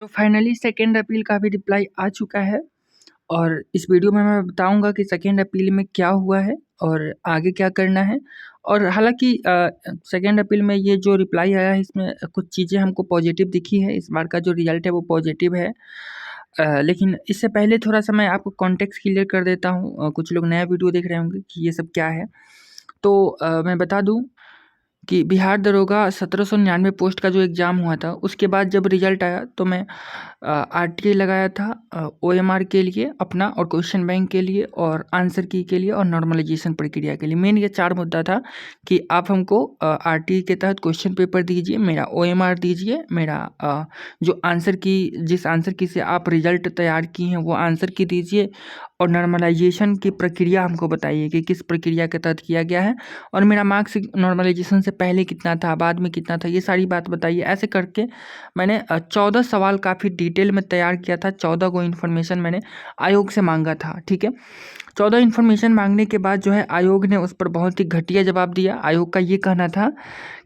तो finally second appeal का भी रिप्लाई आ चुका है और इस वीडियो में मैं बताऊंगा कि सेकंड अपील में क्या हुआ है और आगे क्या करना है। और हालांकि सेकंड अपील में ये जो रिप्लाई आया है इसमें कुछ चीज़ें हमको पॉजिटिव दिखी है। इस बार का जो रिजल्ट है वो पॉजिटिव है। लेकिन इससे पहले थोड़ा सा मैं आपको कॉन्टेक्स्ट क्लियर कर देता हूँ। कुछ लोग नया वीडियो देख रहे होंगे कि ये सब क्या है। तो मैं बता दूं कि बिहार दरोगा 1799 पोस्ट का जो एग्ज़ाम हुआ था उसके बाद जब रिजल्ट आया तो मैं आरटीआई लगाया था ओएमआर के लिए अपना, और क्वेश्चन बैंक के लिए, और आंसर की के लिए, और नॉर्मलाइजेशन प्रक्रिया के लिए। मेन ये 4 मुद्दा था कि आप हमको आरटीआई के तहत क्वेश्चन पेपर दीजिए, मेरा ओएमआर दीजिए, मेरा जो आंसर की, जिस आंसर की से आप रिजल्ट तैयार की हैं वो आंसर की दीजिए, और नॉर्मलाइजेशन की प्रक्रिया हमको बताइए कि किस प्रक्रिया के तहत किया गया है, और मेरा मार्क्स नॉर्मलाइजेशन से पहले कितना था, बाद में कितना था, ये सारी बात बताइए। ऐसे करके मैंने 14 सवाल काफ़ी डिटेल में तैयार किया था। 14 को इन्फॉर्मेशन मैंने आयोग से मांगा था। ठीक है, 14 इन्फॉर्मेशन मांगने के बाद जो है आयोग ने उस पर बहुत ही घटिया जवाब दिया। आयोग का ये कहना था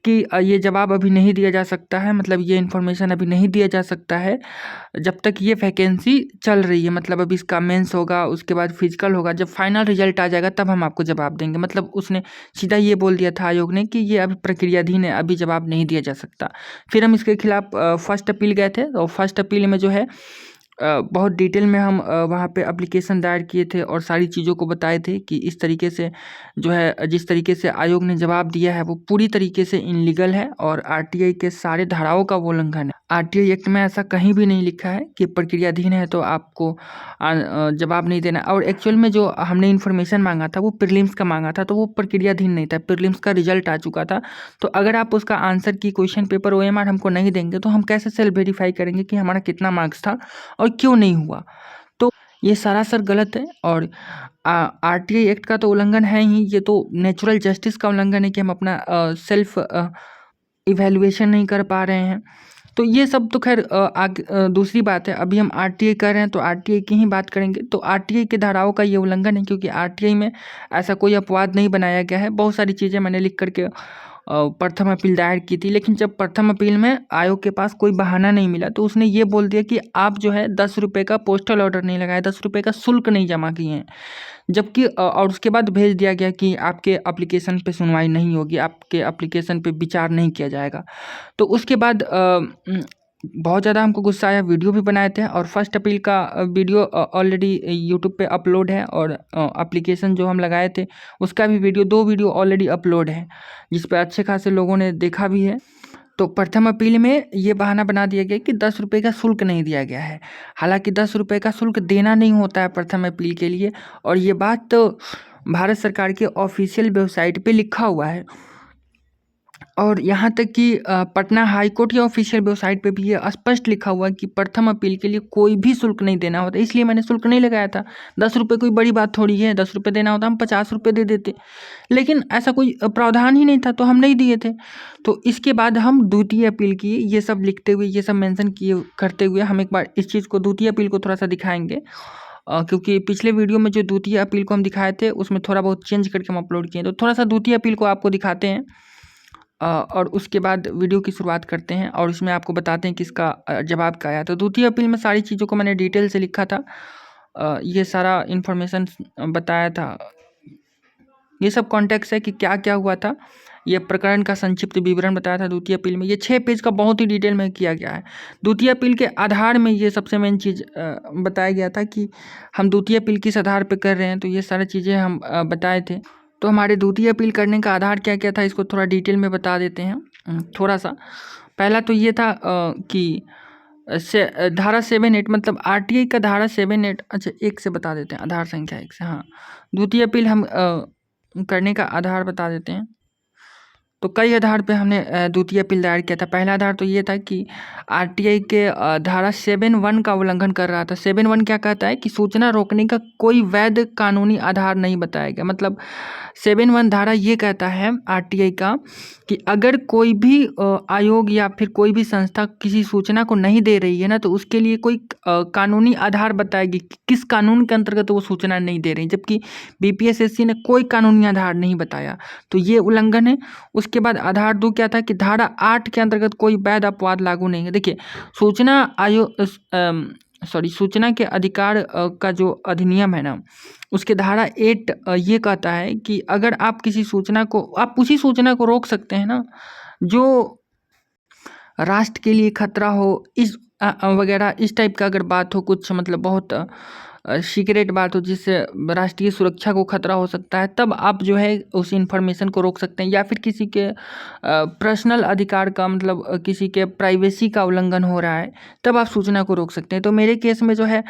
कि ये जवाब अभी नहीं दिया जा सकता है, मतलब ये इन्फॉर्मेशन अभी नहीं दिया जा सकता है जब तक ये वैकेंसी चल रही है। मतलब अभी इसका मेंस होगा, उसके बाद फिजिकल होगा, जब फाइनल रिजल्ट आ जाएगा तब हम आपको जवाब देंगे। मतलब उसने सीधा ये बोल दिया था आयोग ने कि ये अभी प्रक्रियाधीन है, अभी जवाब नहीं दिया जा सकता। फिर हम इसके खिलाफ फर्स्ट अपील गए थे, और फर्स्ट अपील में जो है बहुत डिटेल में हम वहाँ पे एप्लीकेशन दायर किए थे और सारी चीज़ों को बताए थे कि इस तरीके से जो है, जिस तरीके से आयोग ने जवाब दिया है वो पूरी तरीके से इनलीगल है और आरटीआई के सारे धाराओं का वो उल्लंघन है। आरटीआई एक्ट में ऐसा कहीं भी नहीं लिखा है कि प्रक्रियाधीन है तो आपको जवाब नहीं देना। और एक्चुअल में जो हमने इन्फॉर्मेशन मांगा था वो प्रीलिम्स का मांगा था, तो वो प्रक्रियाधीन नहीं था, प्रीलिम्स का रिजल्ट आ चुका था। तो अगर आप उसका आंसर की, क्वेश्चन पेपर, ओएमआर हमको नहीं देंगे तो हम कैसे सेल्फ वेरीफाई करेंगे कि हमारा कितना मार्क्स था और क्यों नहीं हुआ। तो ये सरासर गलत है, और आरटीआई एक्ट का तो उल्लंघन है ही, ये तो नेचुरल जस्टिस का उल्लंघन है कि हम अपना सेल्फ इवैल्यूएशन नहीं कर पा रहे हैं। तो ये सब तो खैर दूसरी बात है। अभी हम आरटीआई कर रहे हैं तो आरटीआई की ही बात करेंगे। तो आरटीआई के धाराओं का ये उल्लंघन है, क्योंकि आरटीआई में ऐसा कोई अपवाद नहीं बनाया गया है। बहुत सारी चीज़ें मैंने लिख करके प्रथम अपील दायर की थी, लेकिन जब प्रथम अपील में आयोग के पास कोई बहाना नहीं मिला तो उसने ये बोल दिया कि आप जो है 10 रुपये का पोस्टल ऑर्डर नहीं लगाए, 10 रुपये का शुल्क नहीं जमा किए हैं। जबकि और उसके बाद भेज दिया गया कि आपके एप्लीकेशन पे सुनवाई नहीं होगी, आपके एप्लीकेशन पे विचार नहीं किया जाएगा। तो उसके बाद बहुत ज़्यादा हमको गुस्सा आया, वीडियो भी बनाए थे, और फर्स्ट अपील का वीडियो ऑलरेडी यूट्यूब पे अपलोड है, और एप्लीकेशन जो हम लगाए थे उसका भी वीडियो, 2 वीडियो ऑलरेडी अपलोड है जिस पे अच्छे खासे लोगों ने देखा भी है। तो प्रथम अपील में ये बहाना बना दिया गया कि 10 रुपये का शुल्क नहीं दिया गया है। हालांकि 10 रुपये का शुल्क देना नहीं होता है प्रथम अपील के लिए, और ये बात तो भारत सरकार के ऑफिशियल वेबसाइट पे लिखा हुआ है। और यहाँ तक कि पटना हाई कोर्ट की ऑफिशियल वेबसाइट पे भी ये स्पष्ट लिखा हुआ है कि प्रथम अपील के लिए कोई भी शुल्क नहीं देना होता। इसलिए मैंने शुल्क नहीं लगाया था। 10 रुपये कोई बड़ी बात थोड़ी है, 10 रुपये देना होता हम 50 रुपये दे देते, लेकिन ऐसा कोई प्रावधान ही नहीं था तो हम नहीं दिए थे। तो इसके बाद हम द्वितीय अपील किए, ये सब लिखते हुए, ये सब मेंशन किए करते हुए हम एक बार इस चीज़ को, द्वितीय अपील को थोड़ा सा दिखाएंगे। क्योंकि पिछले वीडियो में जो द्वितीय अपील को हम दिखाए थे उसमें थोड़ा बहुत चेंज करके हम अपलोड किए, तो थोड़ा सा द्वितीय अपील को आपको दिखाते हैं और उसके बाद वीडियो की शुरुआत करते हैं और इसमें आपको बताते हैं कि इसका जवाब क्या आया। तो द्वितीय अपील में सारी चीज़ों को मैंने डिटेल से लिखा था, ये सारा इन्फॉर्मेशन बताया था। ये सब कॉन्टेक्स्ट है कि क्या क्या हुआ था, ये प्रकरण का संक्षिप्त विवरण बताया था द्वितीय अपील में। ये 6 पेज का बहुत ही डिटेल में किया गया है। द्वितीय अपील के आधार में ये सबसे मेन चीज़ बताया गया था कि हम द्वितीय अपील किस आधार पर कर रहे हैं, तो ये सारी चीज़ें हम बताए थे। तो हमारे द्वितीय अपील करने का आधार क्या क्या था, इसको थोड़ा डिटेल में बता देते हैं। थोड़ा सा पहला तो ये था कि धारा 7(8), मतलब आरटीआई का धारा 7(8), अच्छा 1 से बता देते हैं, आधार संख्या 1 से। हाँ, द्वितीय अपील हम करने का आधार बता देते हैं। तो कई आधार पे हमने द्वितीय अपील दायर किया था। पहला आधार तो ये था कि आरटीआई के धारा 7(1) का उल्लंघन कर रहा था। 7(1) क्या कहता है कि सूचना रोकने का कोई वैध कानूनी आधार नहीं बताया गया। मतलब 7(1) धारा ये कहता है आरटीआई का कि अगर कोई भी आयोग या फिर कोई भी संस्था किसी सूचना को नहीं दे रही है ना, तो उसके लिए कोई कानूनी आधार बताएगी कि किस कानून के अंतर्गत वो सूचना नहीं दे रही, जबकि बीपीएसएससी ने कोई कानूनी आधार नहीं बताया, तो ये उल्लंघन है। उसके उसके बाद आधार 2 क्या था कि धारा 8 के अंतर्गत कोई वैध अपवाद लागू नहीं है। देखिए सूचना आयोग सूचना के अधिकार का जो अधिनियम है ना, उसके धारा 8 ये कहता है कि अगर आप किसी सूचना को, आप उसी सूचना को रोक सकते हैं ना जो राष्ट्र के लिए खतरा हो, इस वगैरह इस टाइप का अगर बात हो, कुछ मतलब बहुत सीक्रेट बात हो जिससे राष्ट्रीय सुरक्षा को खतरा हो सकता है, तब आप जो है उस इंफॉर्मेशन को रोक सकते हैं। या फिर किसी के पर्सनल अधिकार का मतलब किसी के प्राइवेसी का उल्लंघन हो रहा है, तब आप सूचना को रोक सकते हैं। तो मेरे केस में जो है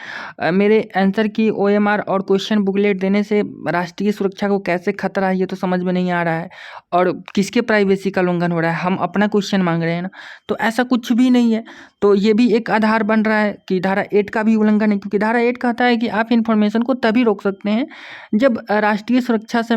मेरे आंसर की OMR और क्वेश्चन बुकलेट देने से राष्ट्रीय सुरक्षा को कैसे खतरा है ये तो समझ में नहीं आ रहा है, और किसके प्राइवेसी का उल्लंघन हो रहा है, हम अपना क्वेश्चन मांग रहे हैं ना, तो ऐसा कुछ भी नहीं है। तो ये भी एक आधार बन रहा है कि धारा 8 का भी उल्लंघन है, क्योंकि धारा 8 कहता है कि आप इन्फॉर्मेशन को तभी रोक सकते हैं जब राष्ट्रीय सुरक्षा से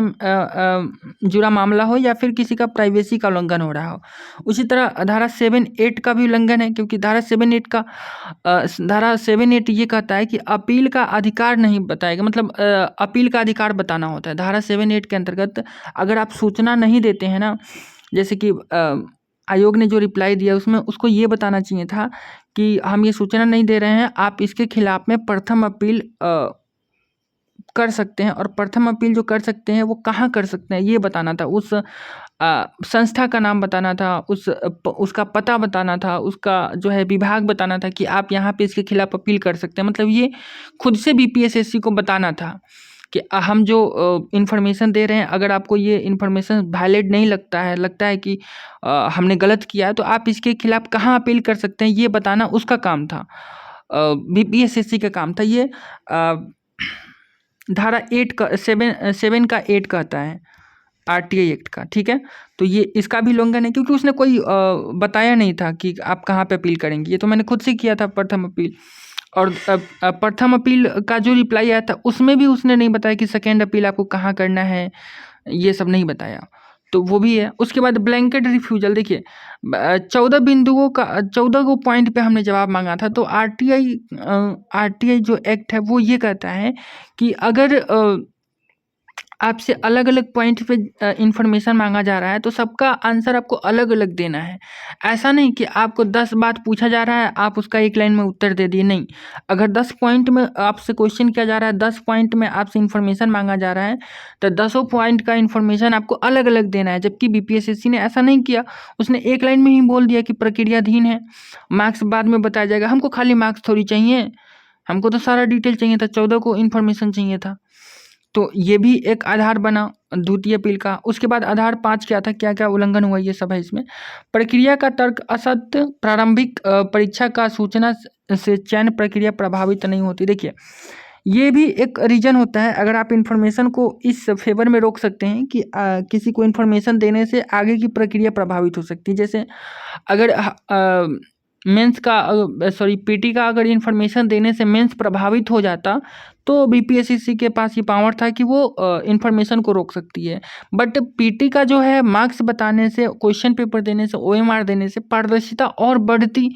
जुड़ा मामला हो या फिर किसी का प्राइवेसी का उल्लंघन हो रहा हो। उसी तरह धारा 7(8) का भी उल्लंघन है, क्योंकि धारा 7(8) ये कहता है कि अपील का अधिकार नहीं बताएगा, मतलब अपील का अधिकार बताना होता है। धारा 7(8) के अंतर्गत अगर आप सूचना नहीं देते हैं ना, जैसे कि आयोग ने जो रिप्लाई दिया उसमें उसको ये बताना चाहिए था कि हम ये सूचना नहीं दे रहे हैं, आप इसके खिलाफ में प्रथम अपील कर सकते हैं, और प्रथम अपील जो कर सकते हैं वो कहाँ कर सकते हैं ये बताना था, उस संस्था का नाम बताना था, उसका पता बताना था, उसका जो है विभाग बताना था कि आप यहाँ पे इसके खिलाफ अपील कर सकते हैं। मतलब ये खुद से BPSSC को बताना था कि हम जो इन्फॉर्मेशन दे रहे हैं, अगर आपको ये इन्फॉर्मेशन वैलिड नहीं लगता है कि हमने गलत किया है, तो आप इसके खिलाफ कहाँ अपील कर सकते हैं ये बताना उसका काम था, BPSSC का काम था। ये धारा 8 का 7 का 8 कहता है RTI एक्ट का, ठीक है। तो ये इसका भी उल्लंघन है, क्योंकि उसने कोई बताया नहीं था कि आप कहाँ पे अपील करेंगे। ये तो मैंने खुद से किया था प्रथम अपील, और प्रथम अपील का जो रिप्लाई आया था उसमें भी उसने नहीं बताया कि सेकेंड अपील आपको कहाँ करना है, ये सब नहीं बताया, तो वो भी है। उसके बाद ब्लैंकेट रिफ्यूजल, देखिए 14 को पॉइंट पे हमने जवाब मांगा था। तो RTI जो एक्ट है वो ये कहता है कि अगर आपसे अलग अलग पॉइंट पे इंफॉर्मेशन मांगा जा रहा है तो सबका आंसर आपको अलग अलग देना है। ऐसा नहीं कि आपको 10 बात पूछा जा रहा है, आप उसका एक लाइन में उत्तर दे दिए, नहीं। अगर 10 पॉइंट में आपसे क्वेश्चन किया जा रहा है, 10 पॉइंट में आपसे इन्फॉर्मेशन मांगा जा रहा है, तो 10 पॉइंट का इन्फॉर्मेशन आपको अलग अलग देना है। जबकि BPSSC ने ऐसा नहीं किया, उसने एक लाइन में ही बोल दिया कि प्रक्रियाधीन है, मार्क्स बाद में बताया जाएगा। हमको खाली मार्क्स थोड़ी चाहिए, हमको तो सारा डिटेल चाहिए था, 14 को इन्फॉर्मेशन चाहिए था। तो ये भी एक आधार बना द्वितीय अपील का। उसके बाद आधार 5 क्या था, क्या क्या उल्लंघन हुआ ये सब है इसमें। प्रक्रिया का तर्क असत्य, प्रारंभिक परीक्षा का सूचना से चयन प्रक्रिया प्रभावित नहीं होती। देखिए ये भी एक रीजन होता है, अगर आप इन्फॉर्मेशन को इस फेवर में रोक सकते हैं कि किसी को इन्फॉर्मेशन देने से आगे की प्रक्रिया प्रभावित हो सकती है। जैसे अगर मेंस का PT का अगर इन्फॉर्मेशन देने से मेंस प्रभावित हो जाता तो BPSSC के पास ये पावर था कि वो इन्फॉर्मेशन को रोक सकती है। बट PT का जो है मार्क्स बताने से, क्वेश्चन पेपर देने से, OMR देने से पारदर्शिता और बढ़ती,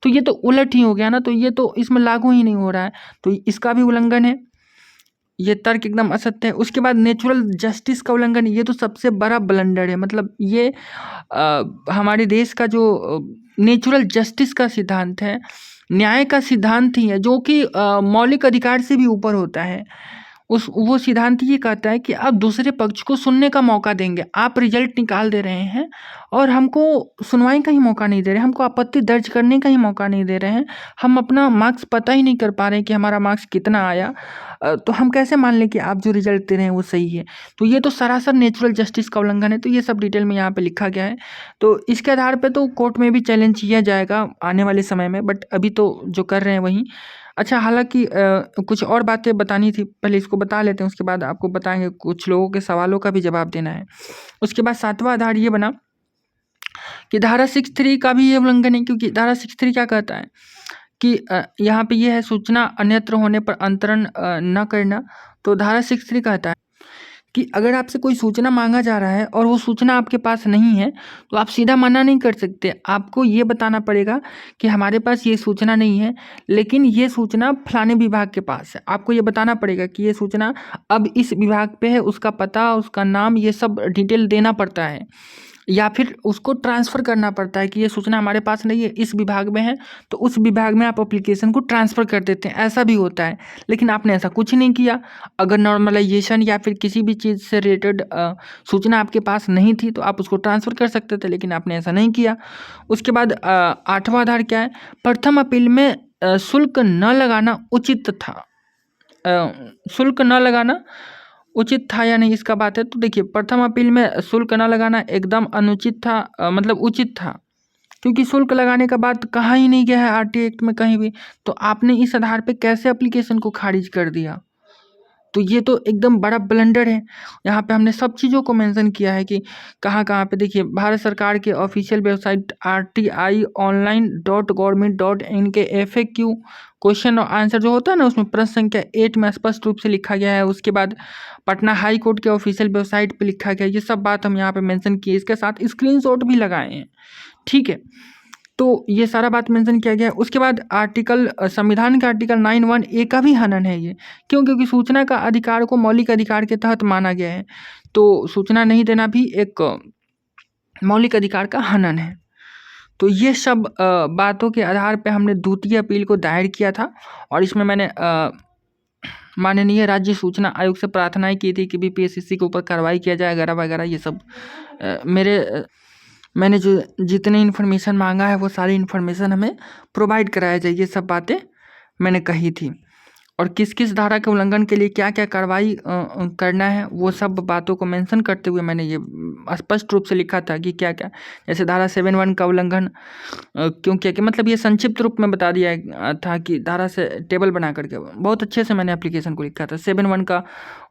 तो ये तो उलट ही हो गया ना, तो ये तो इसमें लागू ही नहीं हो रहा है, तो इसका भी उल्लंघन है, ये तर्क एकदम असत्य है। उसके बाद नेचुरल जस्टिस का उल्लंघन, ये तो सबसे बड़ा ब्लंडर है। मतलब ये हमारे देश का जो नेचुरल जस्टिस का सिद्धांत है, न्याय का सिद्धांत ही है, जो कि मौलिक अधिकार से भी ऊपर होता है। वो सिद्धांत ये कहता है कि आप दूसरे पक्ष को सुनने का मौका देंगे। आप रिजल्ट निकाल दे रहे हैं और हमको सुनवाई का ही मौका नहीं दे रहे हैं, हमको आपत्ति दर्ज करने का ही मौका नहीं दे रहे हैं, हम अपना मार्क्स पता ही नहीं कर पा रहे हैं कि हमारा मार्क्स कितना आया, तो हम कैसे मान लें कि आप जो रिजल्ट दे रहे हैं वो सही है। तो ये तो सरासर नेचुरल जस्टिस का उल्लंघन है। तो ये सब डिटेल में यहाँ पे लिखा गया है। तो इसके आधार पे तो कोर्ट में भी चैलेंज किया जाएगा आने वाले समय में, बट अभी तो जो कर रहे हैं वही अच्छा। हालांकि कुछ और बातें बतानी थी, पहले इसको बता लेते हैं, उसके बाद आपको बताएंगे, कुछ लोगों के सवालों का भी जवाब देना है। उसके बाद 7वां आधार ये बना कि धारा 6(3) का भी ये उल्लंघन है, क्योंकि धारा 6(3) क्या कहता है कि यहाँ पे ये है सूचना अन्यत्र होने पर अंतरण न करना। तो धारा 6(3) कहता है कि अगर आपसे कोई सूचना मांगा जा रहा है और वो सूचना आपके पास नहीं है तो आप सीधा मना नहीं कर सकते। आपको ये बताना पड़ेगा कि हमारे पास ये सूचना नहीं है, लेकिन ये सूचना फलाने विभाग के पास है। आपको ये बताना पड़ेगा कि ये सूचना अब इस विभाग पे है, उसका पता, उसका नाम, ये सब डिटेल देना पड़ता है। या फिर उसको ट्रांसफ़र करना पड़ता है कि ये सूचना हमारे पास नहीं है, इस विभाग में है, तो उस विभाग में आप एप्लीकेशन को ट्रांसफ़र कर देते हैं, ऐसा भी होता है। लेकिन आपने ऐसा कुछ नहीं किया। अगर नॉर्मलाइजेशन या फिर किसी भी चीज़ से रिलेटेड सूचना आपके पास नहीं थी तो आप उसको ट्रांसफ़र कर सकते थे, लेकिन आपने ऐसा नहीं किया। उसके बाद 8वां आधार क्या है? प्रथम अपील में शुल्क न लगाना उचित था। शुल्क न लगाना उचित था या नहीं, इसका बात है। तो देखिए, प्रथम अपील में शुल्क न लगाना एकदम अनुचित था, मतलब उचित था, क्योंकि शुल्क लगाने का बात कहा ही नहीं गया है आरटीआई एक्ट में कहीं भी। तो आपने इस आधार पे कैसे एप्लीकेशन को खारिज कर दिया? तो ये तो एकदम बड़ा ब्लंडर है। यहाँ पे हमने सब चीज़ों को मेंशन किया है कि कहाँ-कहाँ पे। देखिए, भारत सरकार के ऑफिशियल वेबसाइट rti.online.government.in के FAQ क्वेश्चन और आंसर जो होता है ना, उसमें प्रश्न संख्या 8 में स्पष्ट रूप से लिखा गया है। उसके बाद पटना हाई कोर्ट के ऑफिशियल वेबसाइट पे लिखा गया है। ये सब बात हम यहाँ पे मेंशन किए, इसके साथ स्क्रीनशॉट भी लगाए हैं, ठीक है। तो ये सारा बात मेंशन किया गया है। उसके बाद संविधान के आर्टिकल 91A का भी हनन है ये। क्यों? क्योंकि सूचना का अधिकार को मौलिक अधिकार के तहत माना गया है। तो सूचना नहीं देना भी एक मौलिक अधिकार का हनन है। तो ये सब बातों के आधार पे हमने द्वितीय अपील को दायर किया था और इसमें मैंने माननीय राज्य सूचना आयोग से प्रार्थनाएँ की थी कि बीपीएससी के ऊपर कार्रवाई किया जाए वगैरह ये सब। मैंने जो जितनी इन्फॉर्मेशन मांगा है वो सारी इन्फॉर्मेशन हमें प्रोवाइड कराया जाए, ये सब बातें मैंने कही थी। और किस किस धारा के उल्लंघन के लिए क्या क्या कार्रवाई करना है, वो सब बातों को मेंशन करते हुए मैंने ये स्पष्ट रूप से लिखा था कि क्या क्या। जैसे धारा 71 का उल्लंघन क्यों किया, कि मतलब ये संक्षिप्त रूप में बता दिया था कि धारा से टेबल बना करके बहुत अच्छे से मैंने एप्लीकेशन को लिखा था। 71 का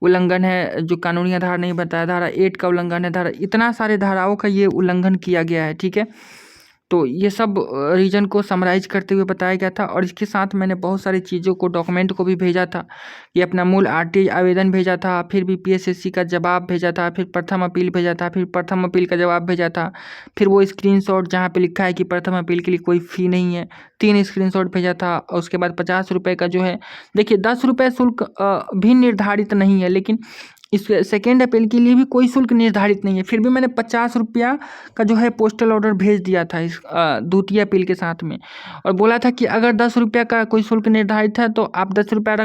उल्लंघन है जो कानूनी आधार नहीं बताया, धारा 8 का उल्लंघन है, धारा इतना सारे धाराओं का ये उल्लंघन किया गया है, ठीक है। तो ये सब रीज़न को समराइज़ करते हुए बताया गया था और इसके साथ मैंने बहुत सारी चीज़ों को, डॉक्यूमेंट को भी भेजा था। ये अपना मूल आरटीआई आवेदन भेजा था, फिर बीपीएससी का जवाब भेजा था, फिर प्रथम अपील भेजा था, फिर प्रथम अपील का जवाब भेजा था, फिर वो स्क्रीनशॉट जहाँ पे लिखा है कि प्रथम अपील के लिए कोई फ़ी नहीं है, 3 स्क्रीनशॉट भेजा था। और उसके बाद 50 रुपये का जो है, देखिए 10 रुपये शुल्क भी निर्धारित नहीं है, लेकिन इस सेकेंड अपील के लिए भी कोई शुल्क निर्धारित नहीं है। फिर भी मैंने 50 रुपया का जो है पोस्टल ऑर्डर भेज दिया था इस द्वितीय अपील के साथ में, और बोला था कि अगर 10 रुपया का कोई शुल्क निर्धारित है तो आप 10 रुपया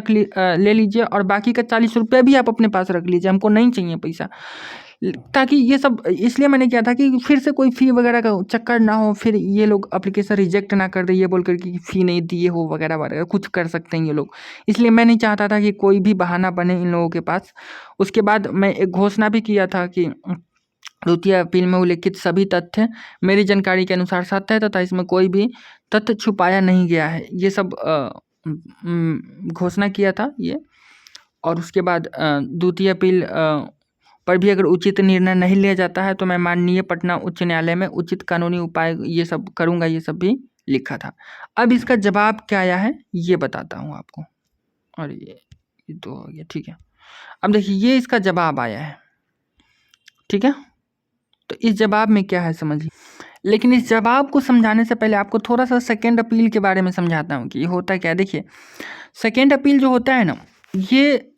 ले लीजिए और बाकी का 40 रुपया भी आप अपने पास रख लीजिए, हमको नहीं चाहिए पैसा। ताकि ये सब इसलिए मैंने किया था कि फिर से कोई फ़ी वगैरह का चक्कर ना हो, फिर ये लोग एप्लीकेशन रिजेक्ट ना कर दे ये बोल कर कि फ़ी नहीं दिए हो वगैरह वगैरह, कुछ कर सकते हैं ये लोग। इसलिए मैं नहीं चाहता था कि कोई भी बहाना बने इन लोगों के पास। उसके बाद मैं एक घोषणा भी किया था कि द्वितीय अपील में उल्लिखित सभी तथ्य मेरी जानकारी के अनुसार सत्य है तथा इसमें कोई भी तथ्य छुपाया नहीं गया है। ये सब घोषणा किया था ये। और उसके बाद द्वितीय अपील पर भी अगर उचित निर्णय नहीं लिया जाता है तो मैं माननीय पटना उच्च न्यायालय में उचित कानूनी उपाय ये सब करूँगा, ये सब भी लिखा था। अब इसका जवाब क्या आया है ये बताता हूँ आपको। और ये तो हो गया, ठीक है। अब देखिए ये इसका जवाब आया है, ठीक है। तो इस जवाब में क्या है समझिए। लेकिन इस जवाब को समझाने से पहले आपको थोड़ा सा सेकेंड अपील के बारे में समझाता हूँ कि ये होता क्या है। देखिए, सेकेंड अपील जो होता है ना, ये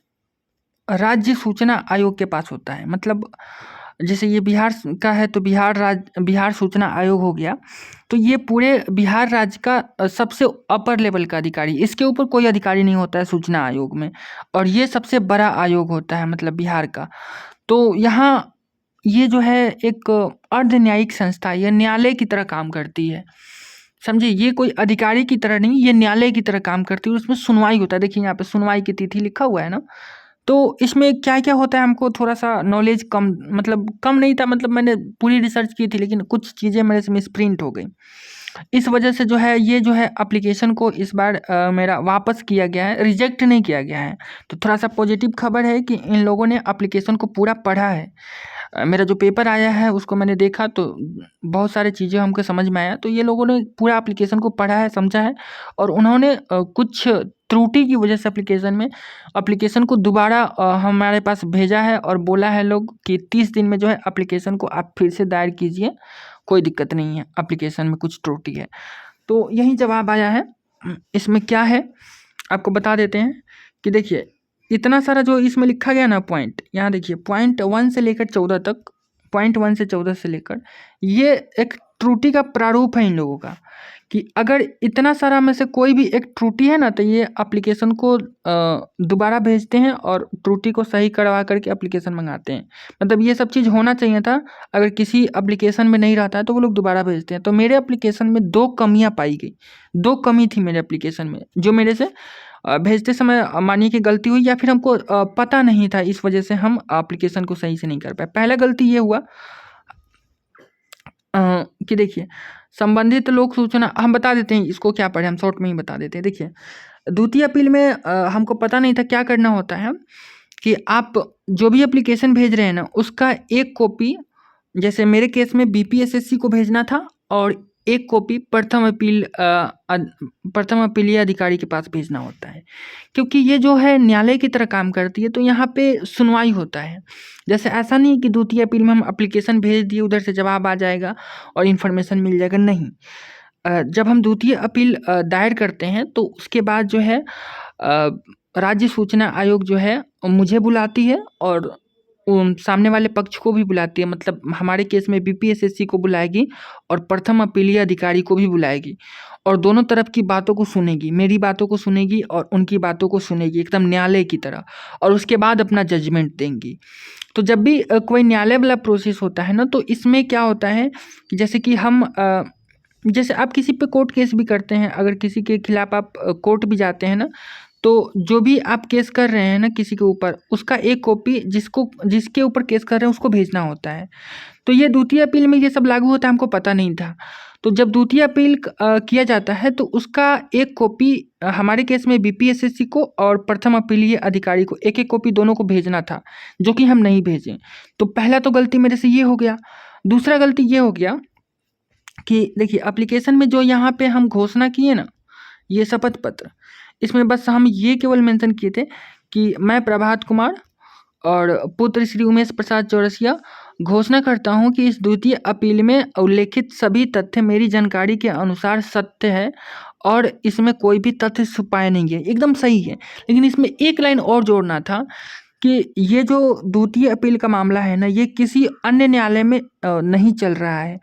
राज्य सूचना आयोग के पास होता है। मतलब जैसे ये बिहार का है तो बिहार सूचना आयोग हो गया, तो ये पूरे बिहार राज्य का सबसे अपर लेवल का अधिकारी, इसके ऊपर कोई अधिकारी नहीं होता है सूचना आयोग में, और ये सबसे बड़ा आयोग होता है मतलब बिहार का। तो यहाँ ये जो है एक अर्ध न्यायिक संस्था, ये न्यायालय की तरह काम करती है, समझिए। ये कोई अधिकारी की तरह नहीं, ये न्यायालय की तरह काम करती है। उसमें सुनवाई होता है, देखिए यहाँ पे सुनवाई की तिथि लिखा हुआ है ना। तो इसमें क्या-क्या होता है हमको थोड़ा सा नॉलेज कम, मतलब कम नहीं था, मतलब मैंने पूरी रिसर्च की थी लेकिन कुछ चीज़ें मेरे से मिसप्रिंट हो गई। इस वजह से जो है ये जो है एप्लीकेशन को इस बार मेरा वापस किया गया है, रिजेक्ट नहीं किया गया है। तो थोड़ा सा पॉजिटिव खबर है कि इन लोगों ने एप्लीकेशन को पूरा पढ़ा है। मेरा जो पेपर आया है उसको मैंने देखा तो बहुत सारी चीज़ें हमको समझ में आया। तो ये लोगों ने पूरा एप्लीकेशन को पढ़ा है, समझा है, और उन्होंने कुछ त्रुटि की वजह से एप्लीकेशन को दोबारा हमारे पास भेजा है और बोला है लोग कि 30 दिन में जो है एप्लीकेशन को आप फिर से दायर कीजिए, कोई दिक्कत नहीं है, एप्लीकेशन में कुछ त्रुटि है। तो यही जवाब आया है। इसमें क्या है आपको बता देते हैं कि देखिए इतना सारा जो इसमें लिखा गया ना पॉइंट, यहाँ देखिए पॉइंट 1 से लेकर 14 तक पॉइंट 1 से 14 से लेकर, ये एक त्रुटि का प्रारूप है इन लोगों का, कि अगर इतना सारा में से कोई भी एक त्रुटि है ना, तो ये एप्लीकेशन को दोबारा भेजते हैं और त्रुटि को सही करवा करके एप्लीकेशन मंगाते हैं। मतलब ये सब चीज़ होना चाहिए था। अगर किसी एप्लीकेशन में नहीं रहता है तो वो लोग दोबारा भेजते हैं। तो मेरे एप्लीकेशन में 2 कमियां पाई गई, 2 कमी थी मेरे एप्लीकेशन में, जो मेरे से भेजते समय मानिए कि गलती हुई, या फिर हमको पता नहीं था, इस वजह से हम एप्लीकेशन को सही से नहीं कर पाए। पहला गलती ये हुआ कि देखिए, संबंधित लोक सूचना, हम बता देते हैं इसको क्या पढ़े, हम शॉर्ट में ही बता देते हैं। देखिए, द्वितीय अपील में हमको पता नहीं था क्या करना होता है, कि आप जो भी एप्लीकेशन भेज रहे हैं ना, उसका एक कॉपी, जैसे मेरे केस में बीपीएसएससी को भेजना था, और एक कॉपी प्रथम अपीलीय अधिकारी के पास भेजना होता है, क्योंकि ये जो है न्यायालय की तरह काम करती है, तो यहाँ पे सुनवाई होता है। जैसे ऐसा नहीं कि द्वितीय अपील में हम एप्लीकेशन भेज दिए, उधर से जवाब आ जाएगा और इन्फॉर्मेशन मिल जाएगा, नहीं। जब हम द्वितीय अपील दायर करते हैं, तो उसके बाद जो है राज्य सूचना आयोग जो है मुझे बुलाती है, और सामने वाले पक्ष को भी बुलाती है। मतलब हमारे केस में बीपीएसएससी को बुलाएगी और प्रथम अपीलीय अधिकारी को भी बुलाएगी, और दोनों तरफ की बातों को सुनेगी, मेरी बातों को सुनेगी और उनकी बातों को सुनेगी, एकदम न्यायालय की तरह, और उसके बाद अपना जजमेंट देंगी। तो जब भी कोई न्यायालय वाला प्रोसेस होता है ना, तो इसमें क्या होता है, जैसे कि हम जैसे आप किसी पे कोर्ट केस भी करते हैं, अगर किसी के खिलाफ आप कोर्ट भी जाते हैं ना, तो जो भी आप केस कर रहे हैं ना किसी के ऊपर, उसका एक कॉपी जिसके ऊपर केस कर रहे हैं उसको भेजना होता है। तो ये द्वितीय अपील में ये सब लागू होता है, हमको पता नहीं था। तो जब द्वितीय अपील किया जाता है, तो उसका एक कॉपी हमारे केस में बीपीएसएससी को और प्रथम अपीलीय अधिकारी को एक एक कॉपी दोनों को भेजना था, जो कि हम नहीं भेजे। तो पहला तो गलती मेरे से ये हो गया। दूसरा गलती ये हो गया कि देखिए, एप्लीकेशन में जो यहाँ पे हम घोषणा किए ना, ये शपथ पत्र, इसमें बस हम ये केवल मेंशन किए थे कि मैं प्रभात कुमार और पुत्र श्री उमेश प्रसाद चौरसिया घोषणा करता हूं कि इस द्वितीय अपील में उल्लेखित सभी तथ्य मेरी जानकारी के अनुसार सत्य है, और इसमें कोई भी तथ्य छुपाया नहीं है, एकदम सही है। लेकिन इसमें एक लाइन और जोड़ना था कि ये जो द्वितीय अपील का मामला है ना, ये किसी अन्य न्यायालय में नहीं चल रहा है।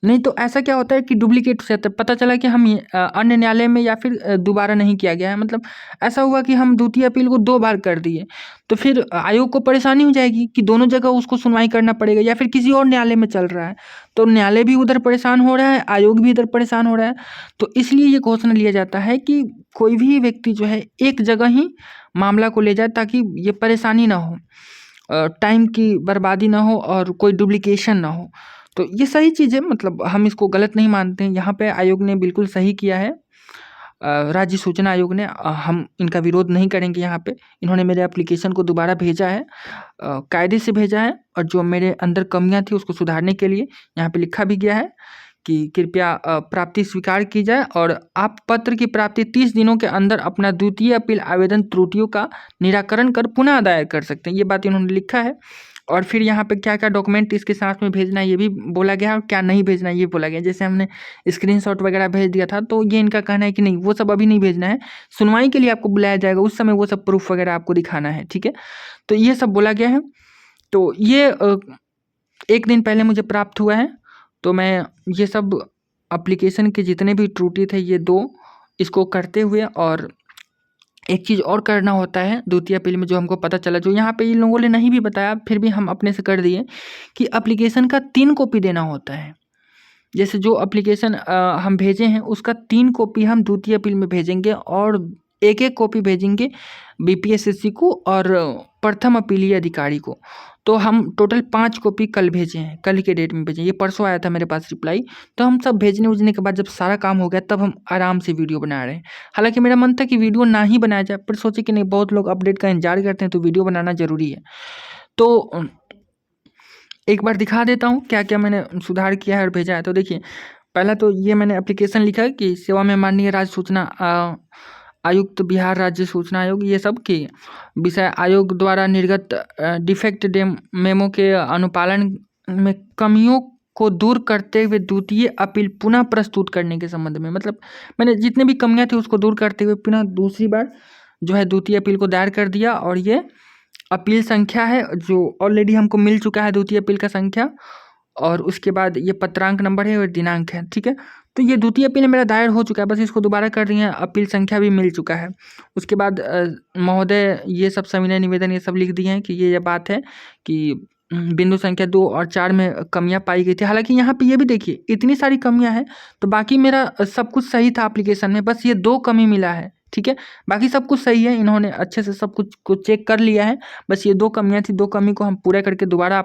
नहीं तो ऐसा क्या होता है कि डुप्लीकेट हो जाता है, पता चला कि हम अन्य न्यायालय में, या फिर दोबारा नहीं किया गया है, मतलब ऐसा हुआ कि हम द्वितीय अपील को 2 बार कर दिए, तो फिर आयोग को परेशानी हो जाएगी कि दोनों जगह उसको सुनवाई करना पड़ेगा, या फिर किसी और न्यायालय में चल रहा है, तो न्यायालय भी उधर परेशान हो रहा है, आयोग भी इधर परेशान हो रहा है। तो इसलिए ये घोषणा लिया जाता है कि कोई भी व्यक्ति जो है एक जगह ही मामला को ले जाए, ताकि ये परेशानी ना हो, टाइम की बर्बादी ना हो और कोई डुप्लीकेशन ना हो। तो ये सही चीज़ है, मतलब हम इसको गलत नहीं मानते हैं। यहाँ पे आयोग ने बिल्कुल सही किया है, राज्य सूचना आयोग ने। हम इनका विरोध नहीं करेंगे। यहाँ पे इन्होंने मेरे एप्लीकेशन को दोबारा भेजा है, कायदे से भेजा है, और जो मेरे अंदर कमियां थी उसको सुधारने के लिए यहाँ पे लिखा भी गया है कि कृपया प्राप्ति स्वीकार की जाए, और आप पत्र की प्राप्ति 30 दिनों के अंदर अपना द्वितीय अपील आवेदन त्रुटियों का निराकरण कर पुनः दायर कर सकते हैं। ये बात इन्होंने लिखा है। और फिर यहाँ पे क्या क्या डॉक्यूमेंट इसके साथ में भेजना है ये भी बोला गया है, और क्या नहीं भेजना है ये बोला गया है। जैसे हमने स्क्रीनशॉट वगैरह भेज दिया था, तो ये इनका कहना है कि नहीं, वो सब अभी नहीं भेजना है, सुनवाई के लिए आपको बुलाया जाएगा, उस समय वो सब प्रूफ वगैरह आपको दिखाना है, ठीक है। तो ये सब बोला गया है। तो ये 1 दिन पहले मुझे प्राप्त हुआ है। तो मैं ये सब एप्लीकेशन के जितने भी त्रुटि थे, ये 2 इसको करते हुए, और एक चीज़ और करना होता है द्वितीय अपील में, जो हमको पता चला, जो यहाँ पे इन लोगों ने नहीं भी बताया, फिर भी हम अपने से कर दिए, कि एप्लीकेशन का 3 कॉपी देना होता है। जैसे जो एप्लीकेशन हम भेजे हैं, उसका 3 कॉपी हम द्वितीय अपील में भेजेंगे, और एक एक कॉपी भेजेंगे बीपीएसएससी को और प्रथम अपीलीय अधिकारी को। तो हम टोटल 5 कॉपी कल भेजे हैं, कल के डेट में भेजे। ये परसों आया था मेरे पास रिप्लाई। तो हम सब भेजने उजने के बाद जब सारा काम हो गया, तब हम आराम से वीडियो बना रहे हैं। हालांकि मेरा मन था कि वीडियो ना ही बनाया जाए, पर सोचे कि नहीं, बहुत लोग अपडेट का इंतजार करते हैं, तो वीडियो बनाना ज़रूरी है। तो एक बार दिखा देता हूँ क्या क्या मैंने सुधार किया है और भेजा है। तो देखिए, पहला तो ये मैंने एप्लीकेशन लिखा है कि सेवा में माननीय राज्य सूचना आयुक्त बिहार राज्य सूचना आयोग, ये सब की विषय आयोग द्वारा निर्गत डिफेक्ट मेमो के अनुपालन में कमियों को दूर करते हुए द्वितीय अपील पुनः प्रस्तुत करने के संबंध में, मतलब मैंने जितने भी कमियां थी उसको दूर करते हुए पुनः दूसरी बार जो है द्वितीय अपील को दायर कर दिया, और ये अपील संख्या है जो ऑलरेडी हमको मिल चुका है, द्वितीय अपील का संख्या, और उसके बाद ये पत्रांक नंबर है और दिनांक है, ठीक है। तो ये द्वितीय अपील मेरा दायर हो चुका है, बस इसको दोबारा कर रही हैं, अपील संख्या भी मिल चुका है। उसके बाद महोदय ये सब सविनय निवेदन ये सब लिख दिए हैं कि ये बात है कि बिंदु संख्या 2 और 4 में कमियां पाई गई थी। हालांकि यहाँ पे ये भी देखिए इतनी सारी कमियां हैं, तो बाकी मेरा सब कुछ सही था एप्लीकेशन में, बस ये 2 कमी मिला है, ठीक है। बाकी सब कुछ सही है, इन्होंने अच्छे से सब कुछ को चेक कर लिया है, बस ये 2 कमियां थी, 2 कमी को हम पूरा करके दोबारा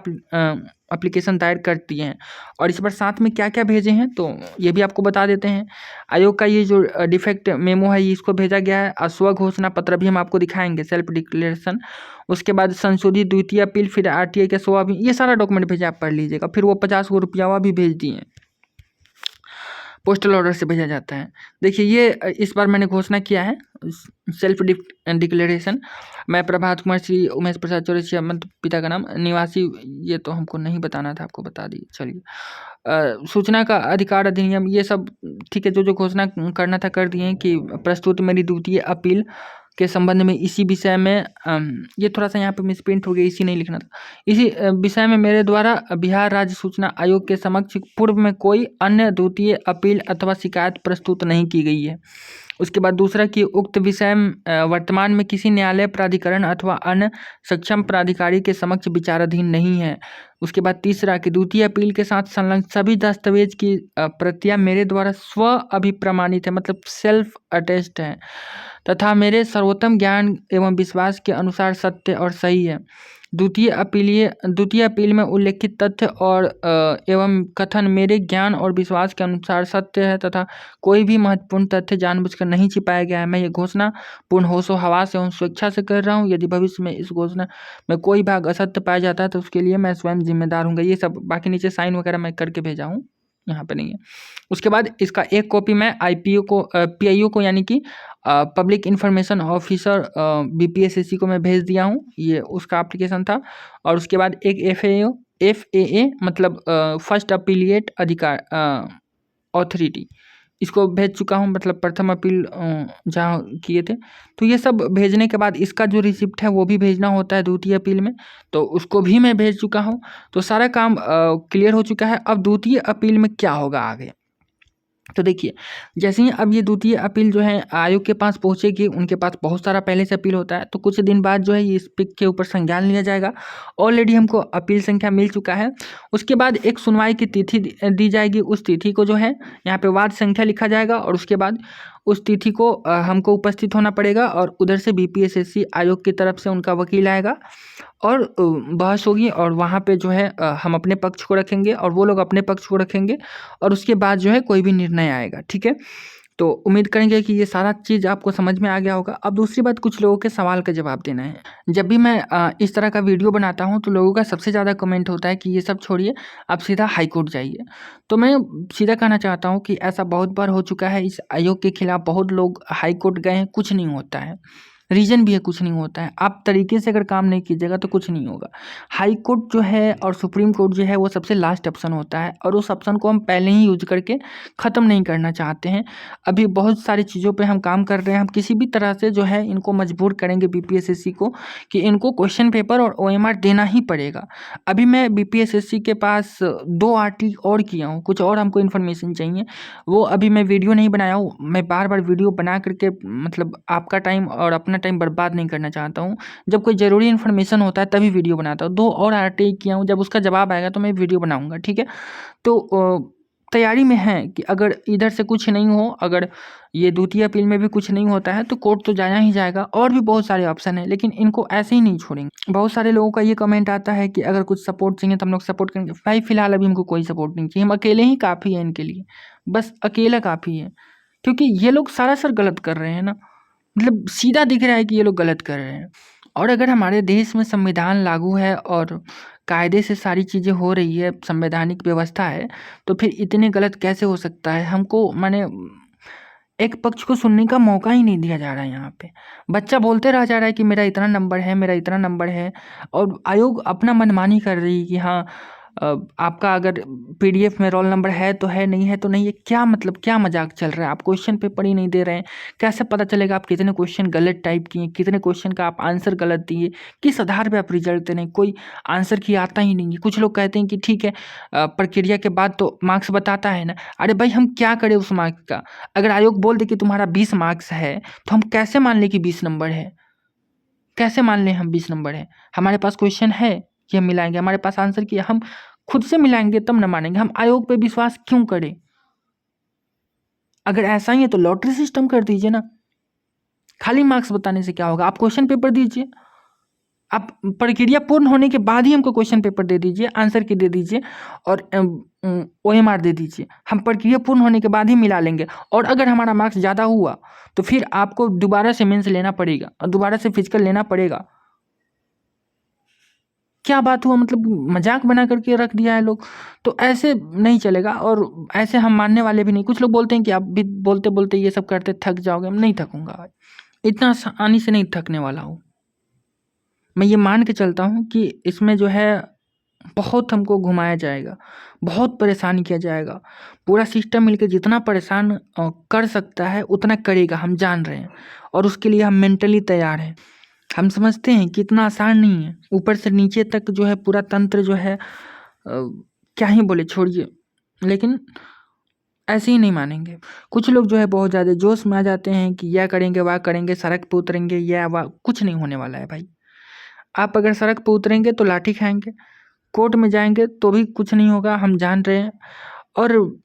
एप्लीकेशन दायर कर दिए हैं। और इस बार साथ में क्या क्या भेजे हैं तो ये भी आपको बता देते हैं। आयोग का ये जो डिफेक्ट मेमो है ये इसको भेजा गया है। स्व घोषणा पत्र भी हम आपको दिखाएंगे, सेल्फ डिक्लेरेशन। उसके बाद संशोधित द्वितीय अपील, फिर आरटीआई का स्व भी, ये सारा डॉक्यूमेंट भेजा, आप पढ़ लीजिएगा। फिर वो 50 रुपया भी भेज दिए, पोस्टल ऑर्डर से भेजा जाता है। देखिए ये इस बार मैंने घोषणा किया है सेल्फ डिक्लेरेशन। मैं प्रभात कुमार श्री उमेश प्रसाद चौरसिया, मतलब पिता का नाम, निवासी, ये तो हमको नहीं बताना था, आपको बता दी, चलिए। सूचना का अधिकार अधिनियम ये सब ठीक है, जो जो घोषणा करना था कर दिए कि प्रस्तुत मेरी द्वितीय अपील के संबंध में इसी विषय में ये थोड़ा सा यहाँ पे मिसप्रिंट हो गया, इसी नहीं लिखना था। इसी विषय में मेरे द्वारा बिहार राज्य सूचना आयोग के समक्ष पूर्व में कोई अन्य द्वितीय अपील अथवा शिकायत प्रस्तुत नहीं की गई है। उसके बाद दूसरा कि उक्त विषय वर्तमान में किसी न्यायालय, प्राधिकरण अथवा अन्य सक्षम प्राधिकारी के समक्ष विचाराधीन नहीं है। उसके बाद तीसरा कि द्वितीय अपील के साथ संलग्न सभी दस्तावेज की प्रतियां मेरे द्वारा स्व अभिप्रमाणित है, मतलब सेल्फ अटेस्टेड है, तथा मेरे सर्वोत्तम ज्ञान एवं विश्वास के अनुसार सत्य और सही है। द्वितीय अपील में उल्लेखित तथ्य और एवं कथन मेरे ज्ञान और विश्वास के अनुसार सत्य है तथा कोई भी महत्वपूर्ण तथ्य जानबूझकर नहीं छिपाया गया है। मैं ये घोषणा पूर्ण होशो हवास एवं स्वेच्छा से कर रहा हूँ। यदि भविष्य में इस घोषणा में कोई भाग असत्य पाया जाता है तो उसके लिए मैं स्वयं जिम्मेदार हूँगा। ये सब बाकी नीचे साइन वगैरह मैं करके भेजा हूँ, यहाँ पे नहीं है। उसके बाद इसका एक कॉपी मैं PIO को यानी कि पब्लिक इंफॉर्मेशन ऑफिसर BPSSC को मैं भेज दिया हूँ, ये उसका एप्लीकेशन था। और उसके बाद एक FAA मतलब फर्स्ट अपीलिएट अधिकार अथॉरिटी, इसको भेज चुका हूँ, मतलब प्रथम अपील जहाँ किए थे। तो ये सब भेजने के बाद इसका जो रिसिप्ट है वो भी भेजना होता है द्वितीय अपील में, तो उसको भी मैं भेज चुका हूँ। तो सारा काम क्लियर हो चुका है। अब द्वितीय अपील में क्या होगा आगे, तो देखिए जैसे ही अब ये द्वितीय अपील जो है आयोग के पास पहुंचेगी, उनके पास बहुत सारा पहले से अपील होता है, तो कुछ दिन बाद जो है ये इस पिक के ऊपर संज्ञान लिया जाएगा। ऑलरेडी हमको अपील संख्या मिल चुका है। उसके बाद एक सुनवाई की तिथि दी जाएगी, उस तिथि को जो है यहाँ पे वाद संख्या लिखा जाएगा, और उसके बाद उस तिथि को हमको उपस्थित होना पड़ेगा, और उधर से BPSSC आयोग की तरफ से उनका वकील आएगा और बहस होगी, और वहाँ पे जो है हम अपने पक्ष को रखेंगे और वो लोग अपने पक्ष को रखेंगे, और उसके बाद जो है कोई भी निर्णय आएगा, ठीक है। तो उम्मीद करेंगे कि ये सारा चीज़ आपको समझ में आ गया होगा। अब दूसरी बात, कुछ लोगों के सवाल का जवाब देना है। जब भी मैं इस तरह का वीडियो बनाता हूँ तो लोगों का सबसे ज़्यादा कमेंट होता है कि ये सब छोड़िए, आप सीधा हाई कोर्ट जाइए। तो मैं सीधा कहना चाहता हूँ कि ऐसा बहुत बार हो चुका है, इस आयोग के खिलाफ बहुत लोग हाई कोर्ट गए हैं, कुछ नहीं होता है। रीज़न भी है, कुछ नहीं होता है। आप तरीके से अगर काम नहीं कीजिएगा तो कुछ नहीं होगा। हाई कोर्ट जो है और सुप्रीम कोर्ट जो है वो सबसे लास्ट ऑप्शन होता है, और उस ऑप्शन को हम पहले ही यूज करके ख़त्म नहीं करना चाहते हैं। अभी बहुत सारी चीज़ों पे हम काम कर रहे हैं। हम किसी भी तरह से जो है इनको मजबूर करेंगे BPSSC को कि इनको क्वेश्चन पेपर और OMR देना ही पड़ेगा। अभी मैं BPSSC के पास 2 RT और किया हूँ, कुछ और हमको इन्फॉर्मेशन चाहिए, वो अभी मैं वीडियो नहीं बनाया हूँ। मैं बार बार वीडियो बना करके मतलब आपका टाइम और अपना टाइम बर्बाद नहीं करना चाहता हूँ। जब कोई ज़रूरी इन्फॉर्मेशन होता है तभी वीडियो बनाता हूँ। 2 और RT किया हूँ, जब उसका जवाब आएगा तो मैं वीडियो बनाऊँगा, ठीक है। तो तैयारी में है कि अगर इधर से कुछ नहीं हो, अगर ये द्वितीय अपील में भी कुछ नहीं होता है तो कोर्ट तो जाना ही जाएगा। और भी बहुत सारे ऑप्शन हैं, लेकिन इनको ऐसे ही नहीं छोड़ेंगे। बहुत सारे लोगों का ये कमेंट आता है कि अगर कुछ सपोर्ट चाहिए तो हम लोग सपोर्ट करेंगे। भाई फिलहाल अभी हमको कोई सपोर्ट नहीं चाहिए, हम अकेले ही काफ़ी हैं इनके लिए, बस अकेला काफ़ी है। क्योंकि ये लोग सरासर गलत कर रहे हैं ना, मतलब सीधा दिख रहा है कि ये लोग गलत कर रहे हैं। और अगर हमारे देश में संविधान लागू है और कायदे से सारी चीज़ें हो रही है, संवैधानिक व्यवस्था है, तो फिर इतने गलत कैसे हो सकता है। हमको माने एक पक्ष को सुनने का मौका ही नहीं दिया जा रहा है। यहाँ पे बच्चा बोलते रह जा रहा है कि मेरा इतना नंबर है, मेरा इतना नंबर है, और आयोग अपना मनमानी कर रही है कि हाँ आपका अगर पीडीएफ में रोल नंबर है तो है, नहीं है तो नहीं है। क्या मतलब, क्या मजाक चल रहा है? आप क्वेश्चन पेपर ही नहीं दे रहे हैं, कैसे पता चलेगा आप कितने क्वेश्चन गलत टाइप किए, कितने क्वेश्चन का आप आंसर गलत दिए, किस आधार पे आप रिजल्ट दे रहे हैं? कोई आंसर की आता ही नहीं है। कुछ लोग कहते हैं कि ठीक है, प्रक्रिया के बाद तो मार्क्स बताता है ना। अरे भाई, हम क्या करें उस मार्क्स का? अगर आयोग बोल दे कि तुम्हारा 20 मार्क्स है, तो हम कैसे मान लें कि 20 नंबर है? कैसे मान लें हम 20 नंबर है? हमारे पास क्वेश्चन है कि हम मिलाएंगे, हमारे पास आंसर की हम खुद से मिलाएंगे तब न मानेंगे। हम आयोग पे विश्वास क्यों करें? अगर ऐसा ही है तो लॉटरी सिस्टम कर दीजिए ना। खाली मार्क्स बताने से क्या होगा? आप क्वेश्चन पेपर दीजिए, आप प्रक्रिया पूर्ण होने के बाद ही हमको क्वेश्चन पेपर दे दीजिए, आंसर की दे दीजिए और ओएमआर दे दीजिए। हम प्रक्रिया पूर्ण होने के बाद ही मिला लेंगे। और अगर हमारा मार्क्स ज़्यादा हुआ तो फिर आपको दोबारा से मेंस लेना पड़ेगा और दोबारा से फिजिकल लेना पड़ेगा। क्या बात हुआ? मतलब मजाक बना करके रख दिया है लोग। तो ऐसे नहीं चलेगा और ऐसे हम मानने वाले भी नहीं। कुछ लोग बोलते हैं कि आप भी बोलते बोलते ये सब करते थक जाओगे। मैं नहीं थकूंगा भाई, इतना आसानी से नहीं थकने वाला हूँ। मैं ये मान के चलता हूँ कि इसमें जो है बहुत हमको घुमाया जाएगा, बहुत परेशान किया जाएगा। पूरा सिस्टम मिलके जितना परेशान कर सकता है उतना करेगा, हम जान रहे हैं। और उसके लिए हम मेंटली तैयार हैं। हम समझते हैं कि इतना आसान नहीं है। ऊपर से नीचे तक जो है पूरा तंत्र जो है क्या ही बोले, छोड़िए। लेकिन ऐसे ही नहीं मानेंगे। कुछ लोग जो है बहुत ज़्यादा जोश में आ जाते हैं कि यह करेंगे, वह करेंगे, सड़क पे उतरेंगे, यह वह। कुछ नहीं होने वाला है भाई। आप अगर सड़क पे उतरेंगे तो लाठी खाएंगे, कोर्ट में जाएंगे तो भी कुछ नहीं होगा, हम जान रहे हैं। और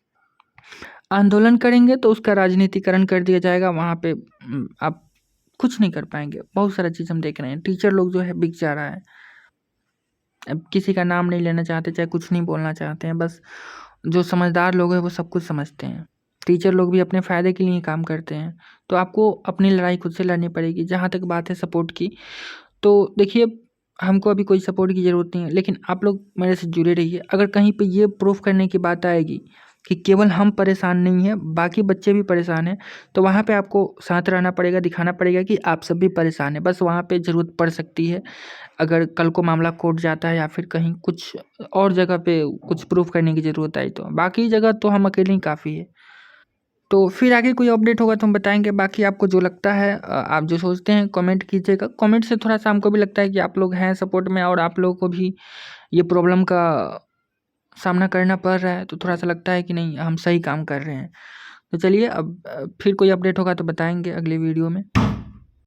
आंदोलन करेंगे तो उसका राजनीतिकरण कर दिया जाएगा। वहाँ पे आप कुछ नहीं कर पाएंगे। बहुत सारा चीज़ हम देख रहे हैं। टीचर लोग जो है बिक जा रहा है। अब किसी का नाम नहीं लेना चाहते, चाहे कुछ नहीं बोलना चाहते हैं, बस जो समझदार लोग हैं वो सब कुछ समझते हैं। टीचर लोग भी अपने फ़ायदे के लिए काम करते हैं। तो आपको अपनी लड़ाई खुद से लड़नी पड़ेगी। जहाँ तक बात है सपोर्ट की, तो देखिए, हमको अभी कोई सपोर्ट की ज़रूरत नहीं है, लेकिन आप लोग मेरे से जुड़े रहिए। अगर कहीं पे ये प्रूफ़ करने की बात आएगी कि केवल हम परेशान नहीं हैं, बाकी बच्चे भी परेशान हैं, तो वहाँ पे आपको साथ रहना पड़ेगा, दिखाना पड़ेगा कि आप सब भी परेशान हैं। बस वहाँ पे ज़रूरत पड़ सकती है, अगर कल को मामला कोर्ट जाता है या फिर कहीं कुछ और जगह पे कुछ प्रूफ़ करने की ज़रूरत आई तो। बाकी जगह तो हम अकेले ही काफ़ी है। तो फिर आगे कोई अपडेट होगा तो हम बताएँगे। बाकी आपको जो लगता है, आप जो सोचते हैं कमेंट कीजिएगा। कमेंट से थोड़ा-सा हमको भी लगता है कि आप लोग हैं सपोर्ट में और आप लोगों को भी ये प्रॉब्लम का सामना करना पड़ रहा है, तो थोड़ा-सा लगता है कि नहीं, हम सही काम कर रहे हैं। तो चलिए अब फिर कोई अपडेट होगा तो बताएँगे अगली वीडियो में।